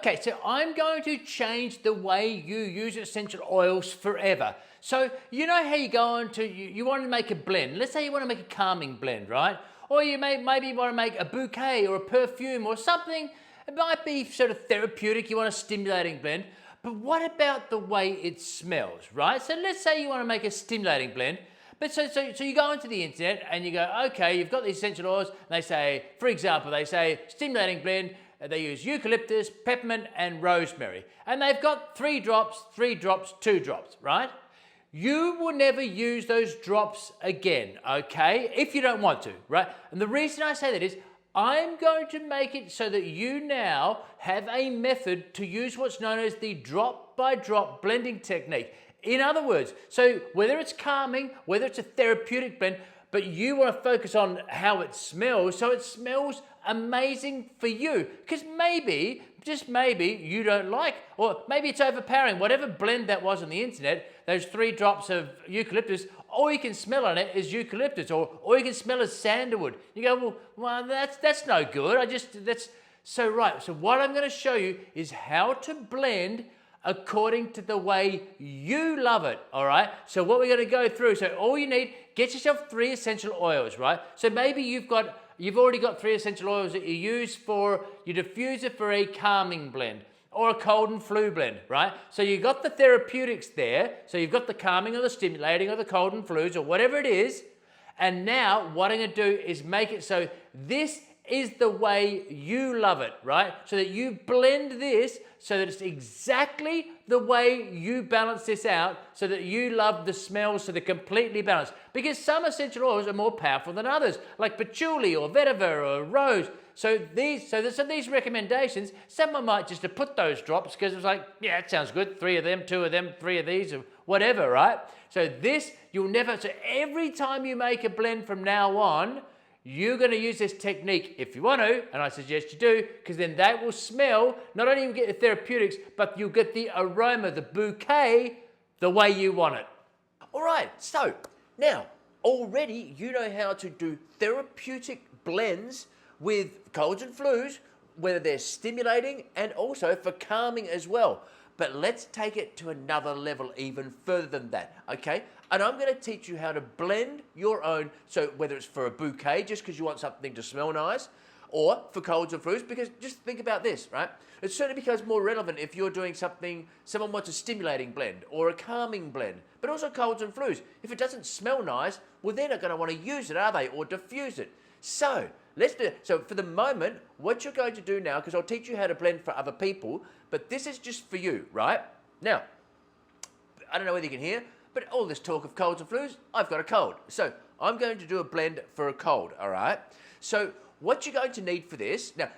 Okay, so I'm going to change the way you use essential oils forever. So you know how you go on to, you want to make a blend. Let's say you want to make a calming blend, right? Or you maybe you want to make a bouquet or a perfume or something. It might be sort of therapeutic, you want a stimulating blend. But what about the way it smells, right? So let's say you want to make a stimulating blend. But so you go onto the internet and you go, okay, you've got these essential oils, and they say, for example, they say stimulating blend, they use eucalyptus, peppermint, and rosemary. And they've got 3 drops, 2 drops, right? You will never use those drops again, okay? If you don't want to, right? And the reason I say that is, I'm going to make it so that you now have a method to use what's known as the drop-by-drop blending technique. In other words, so whether it's calming, whether it's a therapeutic blend, but you want to focus on how it smells, so it smells amazing for you. Because maybe, just maybe, you don't like, or maybe it's overpowering, whatever blend that was on the internet, those 3 drops of eucalyptus, all you can smell on it is eucalyptus, or all you can smell is sandalwood. You go, well that's no good. So right, so what I'm going to show you is how to blend according to the way you love it, all right? So what we're going to go through, so all you need, get yourself 3 essential oils, right? So maybe you've already got 3 essential oils that you use for your diffuser for a calming blend or a cold and flu blend, right? So you've got the therapeutics there, so you've got the calming or the stimulating or the cold and flus or whatever it is, and now what I'm going to do is make it so this is the way you love it, right? So that you blend this so that it's exactly the way you balance this out, so that you love the smells, so they're completely balanced. Because some essential oils are more powerful than others, like patchouli or vetiver or rose. So these recommendations, someone might just have put those drops because it's like, yeah, it sounds good. 3 of them, 2 of them, 3 of these, or whatever, right? So this, you'll never, so every time you make a blend from now on, you're going to use this technique if you want to, and I suggest you do, because then that will smell, not only you get the therapeutics, but you'll get the aroma, the bouquet, the way you want it. All right, so now already you know how to do therapeutic blends with colds and flus, whether they're stimulating and also for calming as well. But let's take it to another level even further than that, okay? And I'm going to teach you how to blend your own, so whether it's for a bouquet, just because you want something to smell nice, or for colds and flus, because just think about this, right? It certainly becomes more relevant if you're doing something, someone wants a stimulating blend or a calming blend, but also colds and flus. If it doesn't smell nice, well, they're not going to want to use it, are they? Or diffuse it. So let's do it. So for the moment, what you're going to do now, because I'll teach you how to blend for other people, but this is just for you, right? Now, I don't know whether you can hear, but all this talk of colds and flus, I've got a cold. So I'm going to do a blend for a cold, all right? So what you're going to need for this, now,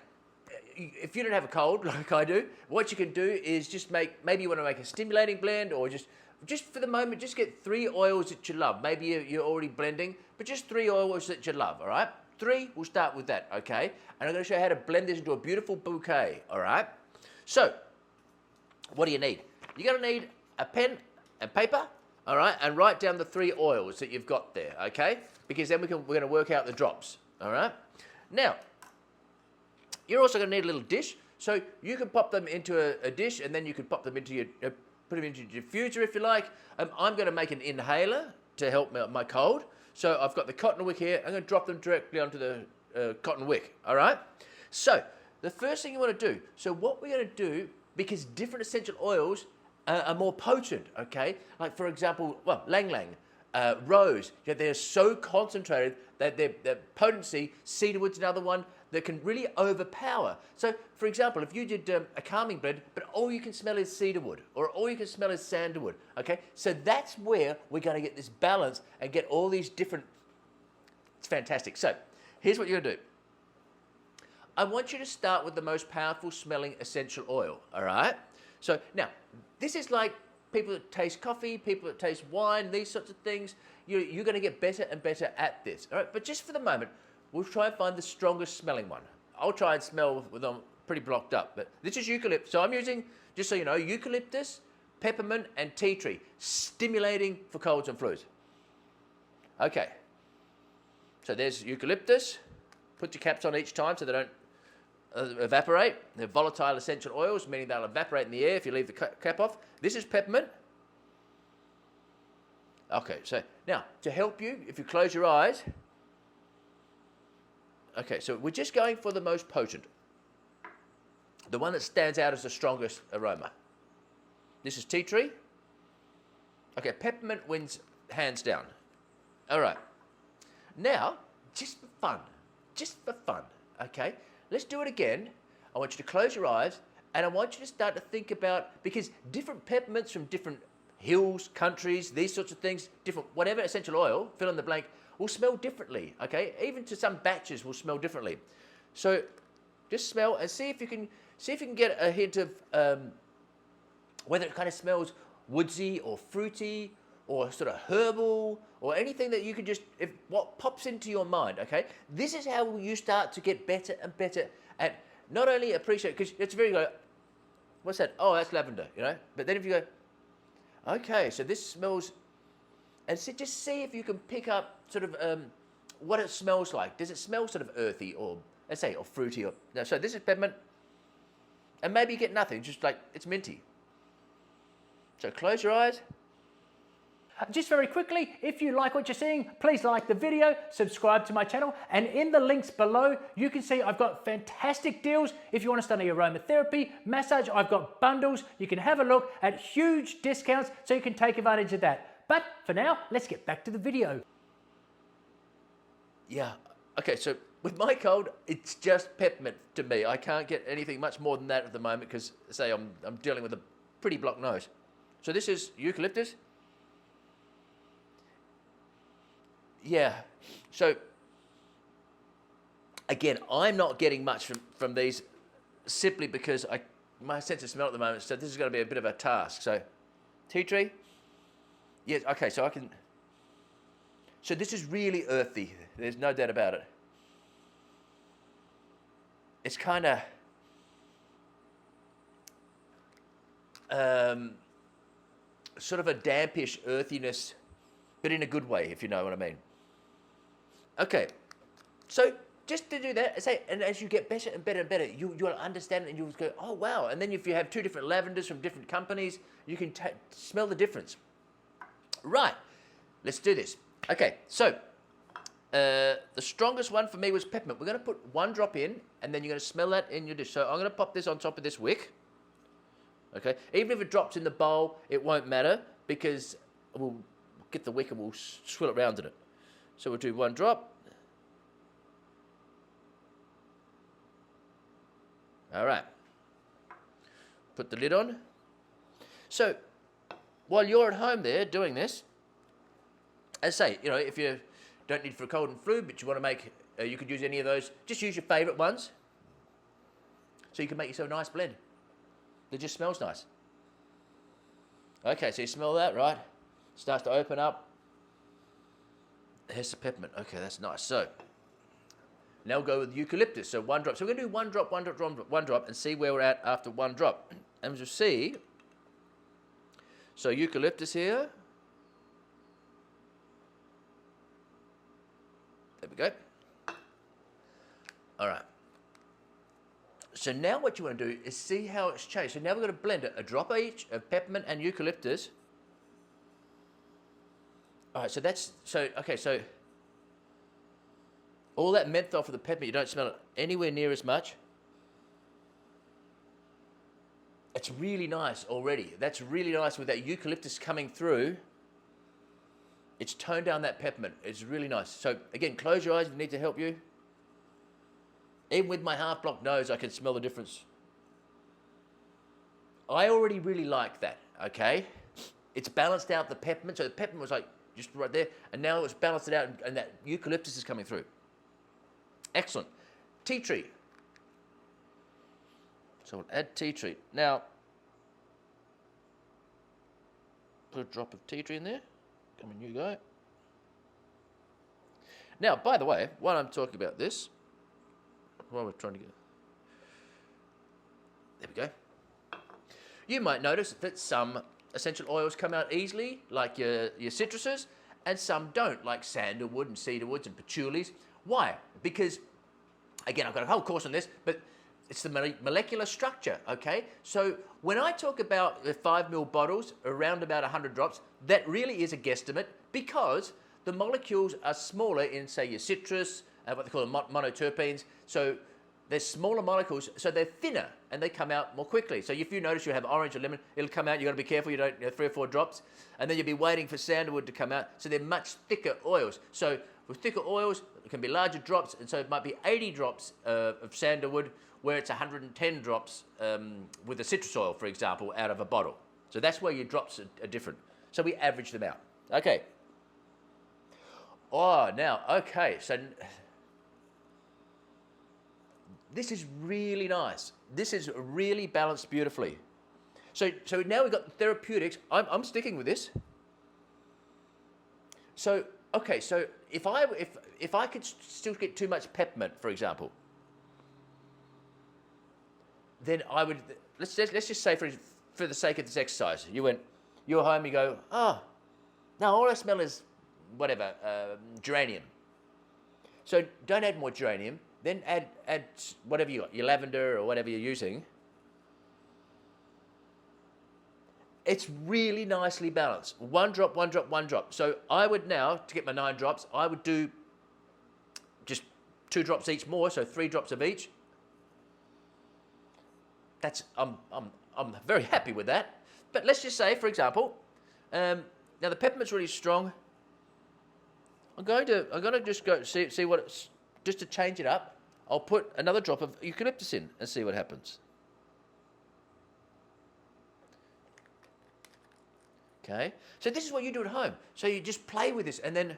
if you don't have a cold like I do, what you can do is just maybe you want to make a stimulating blend, or just for the moment, just get 3 oils that you love. Maybe you're already blending, but just 3 oils that you love, all right? 3, we'll start with that, okay? And I'm going to show you how to blend this into a beautiful bouquet, all right? So, what do you need? You're going to need a pen and paper, all right? And write down the 3 oils that you've got there, okay? Because then we're going to work out the drops, all right? Now, you're also going to need a little dish. So you can pop them into a dish, and then you can pop them into your, put them into your diffuser if you like. I'm going to make an inhaler to help my cold. So I've got the cotton wick here. I'm going to drop them directly onto the cotton wick, all right? So the first thing you want to do, so what we're going to do, because different essential oils are more potent, okay? Like, for example, well, lang lang, rose, they're so concentrated that their potency, cedarwood's another one, that can really overpower. So, for example, if you did a calming blend, but all you can smell is cedarwood, or all you can smell is sandalwood, okay? So that's where we're going to get this balance and get all these different, it's fantastic. So, here's what you're going to do. I want you to start with the most powerful smelling essential oil, all right? So, now, this is like people that taste coffee, people that taste wine, these sorts of things. You're going to get better and better at this, all right? But just for the moment, we'll try and find the strongest smelling one. I'll try and smell with them pretty blocked up, but this is eucalyptus. So I'm using, just so you know, eucalyptus, peppermint, and tea tree, stimulating for colds and flus. Okay, so there's eucalyptus. Put your caps on each time so they don't evaporate. They're volatile essential oils, meaning they'll evaporate in the air if you leave the cap off. This is peppermint. Okay, so now to help you, if you close your eyes. Okay, so we're just going for the most potent. The one that stands out as the strongest aroma. This is tea tree. Okay, peppermint wins hands down. All right. Now, just for fun, okay? Let's do it again. I want you to close your eyes, and I want you to start to think about, because different peppermints from different hills, countries, these sorts of things, different, whatever essential oil, fill in the blank, will smell differently, okay? Even to some batches will smell differently. So just smell and see if you can get a hint of whether it kind of smells woodsy or fruity or sort of herbal or anything that you can just, if what pops into your mind, okay? This is how you start to get better and better at not only appreciate, because it's very good, what's that? Oh, that's lavender, you know? But then if you go, okay, so this smells, and so just see if you can pick up sort of what it smells like. Does it smell sort of earthy or, let's say, or fruity? Or, no, so this is peppermint, and maybe you get nothing, just like it's minty. So close your eyes. Just very quickly, if you like what you're seeing, please like the video, subscribe to my channel, and in the links below, you can see I've got fantastic deals. If you want to study aromatherapy, massage, I've got bundles. You can have a look at huge discounts so you can take advantage of that. But for now, let's get back to the video. Yeah, okay, so with my cold, it's just peppermint to me. I can't get anything much more than that at the moment because, say, I'm dealing with a pretty blocked nose. So this is eucalyptus. Yeah, so again, I'm not getting much from these simply because my sense of smell at the moment, so this is going to be a bit of a task. So, tea tree. Yes, okay, so so this is really earthy. There's no doubt about it. It's kind of sort of a dampish earthiness, but in a good way, if you know what I mean. Okay, so just to do that, say, and as you get better and better and better, you'll understand it and you'll go, oh wow. And then if you have two different lavenders from different companies, you can smell the difference. Right, let's do this. Okay, so the strongest one for me was peppermint. We're going to put 1 drop in, and then you're going to smell that in your dish. So I'm going to pop this on top of this wick. Okay, even if it drops in the bowl, it won't matter because we'll get the wick and we'll swill it round in it. So we'll do 1 drop. All right. Put the lid on. So while you're at home there doing this, as I say, you know, if you don't need for a cold and flu, but you want to make, you could use any of those, just use your favourite ones. So you can make yourself a nice blend that just smells nice. Okay, so you smell that, right? Starts to open up. Here's the peppermint. Okay, that's nice. So now we'll go with eucalyptus. So 1 drop. So we're going to do 1 drop, 1 drop, 1 drop, and see where we're at after 1 drop. And you'll see. So eucalyptus here. There we go. All right. So now what you want to do is see how it's changed. So now we're going to blend it, a drop each of peppermint and eucalyptus. All right, so that's, so, okay, so all that menthol for the peppermint, you don't smell it anywhere near as much. It's really nice already. That's really nice with that eucalyptus coming through. It's toned down that peppermint. It's really nice. So again, close your eyes if you need to help you. Even with my half-blocked nose, I can smell the difference. I already really like that, okay? It's balanced out the peppermint. So the peppermint was like just right there, and now it's balanced it out, and that eucalyptus is coming through. Excellent. Tea tree. So we'll add tea tree. Now, put a drop of tea tree in there. Come on, you go. Now, by the way, while I'm talking about this, while we're trying to get, there we go. You might notice that some essential oils come out easily, like your citruses, and some don't, like sandalwood and cedarwoods and patchoulis. Why? Because, again, I've got a whole course on this, but It's the molecular structure, okay? So when I talk about the 5 ml bottles, around about 100 drops, that really is a guesstimate because the molecules are smaller in, say, your citrus, what they call monoterpenes. So they're smaller molecules, so they're thinner and they come out more quickly. So if you notice you have orange or lemon, it'll come out. You've got to be careful you don't, 3 or 4 drops, and then you'll be waiting for sandalwood to come out. So they're much thicker oils. So with thicker oils, it can be larger drops, and so it might be 80 drops of sandalwood, where it's 110 drops with the citrus oil, for example, out of a bottle. So that's where your drops are different. So we average them out. Okay. Oh, now, okay, so this is really nice. This is really balanced beautifully. So now we've got the therapeutics. I'm sticking with this. So, okay, so if I could still get too much peppermint, for example, then I would, let's just say for the sake of this exercise, you're home, you go, oh, no, all I smell is whatever, geranium. So don't add more geranium, then add whatever you got, your lavender or whatever you're using. It's really nicely balanced. 1 drop, 1 drop, 1 drop. So I would now, to get my 9 drops, I would do just 2 drops each more, so 3 drops of each. I'm very happy with that. But let's just say, for example, now the peppermint's really strong. I'm going to just go see what it's, just to change it up. I'll put another drop of eucalyptus in and see what happens. Okay, so this is what you do at home. So you just play with this, and then,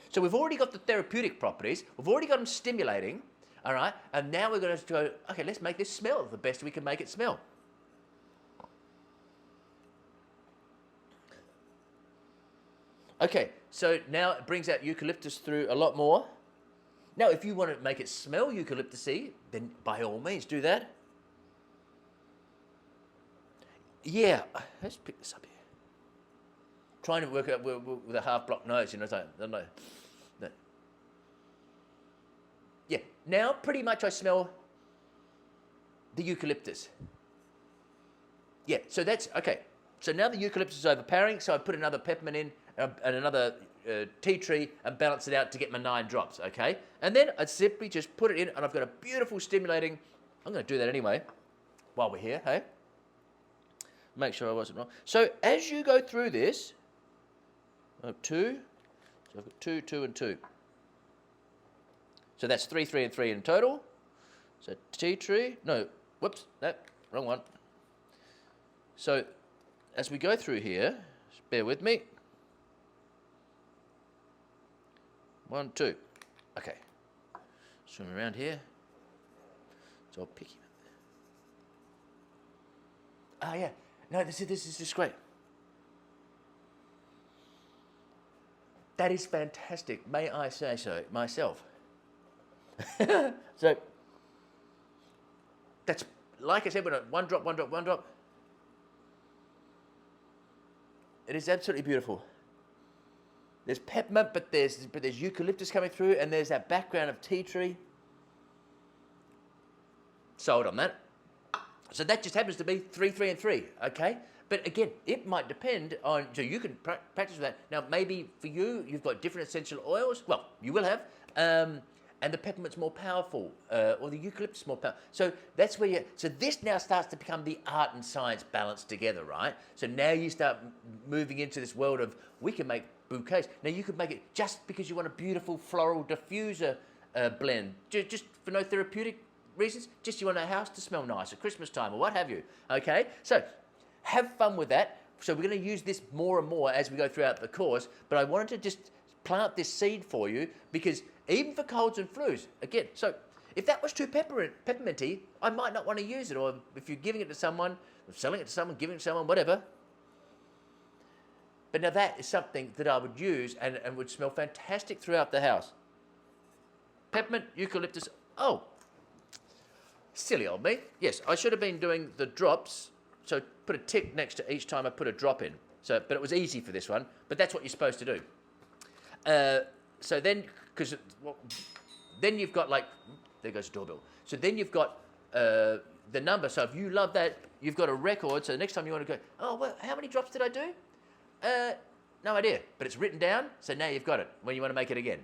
so we've already got the therapeutic properties. We've already got them stimulating. All right, and now we're going to go, okay, let's make this smell the best we can make it smell. Okay, so now it brings out eucalyptus through a lot more. Now, if you want to make it smell eucalyptusy, then by all means do that. Yeah, let's pick this up here. Trying to work out with a half-blocked nose, I don't know. No. Yeah, now pretty much I smell the eucalyptus. Yeah, so that's, okay. So now the eucalyptus is overpowering, so I put another peppermint in and another tea tree and balance it out to get my 9 drops, okay? And then I'd simply just put it in, and I've got a beautiful stimulating, I'm going to do that anyway while we're here, hey? Make sure I wasn't wrong. So as you go through this, I have 2, so I've got 2, 2, and 2. So that's 3, 3, and 3 in total. So tea tree, no, whoops, no, wrong one. So as we go through here, just bear with me. 1, 2. Okay. Swim around here. So I'll pick him up. Oh yeah. No, this is just great. That is fantastic. May I say so myself. So that's, like I said, when 1 drop, 1 drop, 1 drop. It is absolutely beautiful. There's peppermint, but there's eucalyptus coming through, and there's that background of tea tree. Sold on that. So that just happens to be 3, 3, and 3, okay? But again, it might depend on, so you can practice with that. Now, maybe for you, you've got different essential oils. Well, you will have. And the peppermint's more powerful, or the eucalyptus more powerful. So that's where so this now starts to become the art and science balanced together, right? So now you start moving into this world of, we can make bouquets. Now you could make it just because you want a beautiful floral diffuser blend, just for no therapeutic reasons, just you want a house to smell nice at Christmas time or what have you, okay? So have fun with that. So we're going to use this more and more as we go throughout the course, but I wanted to just plant this seed for you because even for colds and flus, again, so if that was too pepperminty, I might not want to use it, or if you're giving it to someone, selling it to someone, giving it to someone, whatever. But now that is something that I would use and would smell fantastic throughout the house. Peppermint, eucalyptus, oh, silly old me. Yes, I should have been doing the drops, so put a tick next to each time I put a drop in. So, but it was easy for this one, but that's what you're supposed to do. So then, because then you've got like, there goes the doorbell. So then you've got the number. So if you love that, you've got a record. So the next time you want to go, oh, well, how many drops did I do? No idea. But it's written down. So now you've got it when you want to make it again.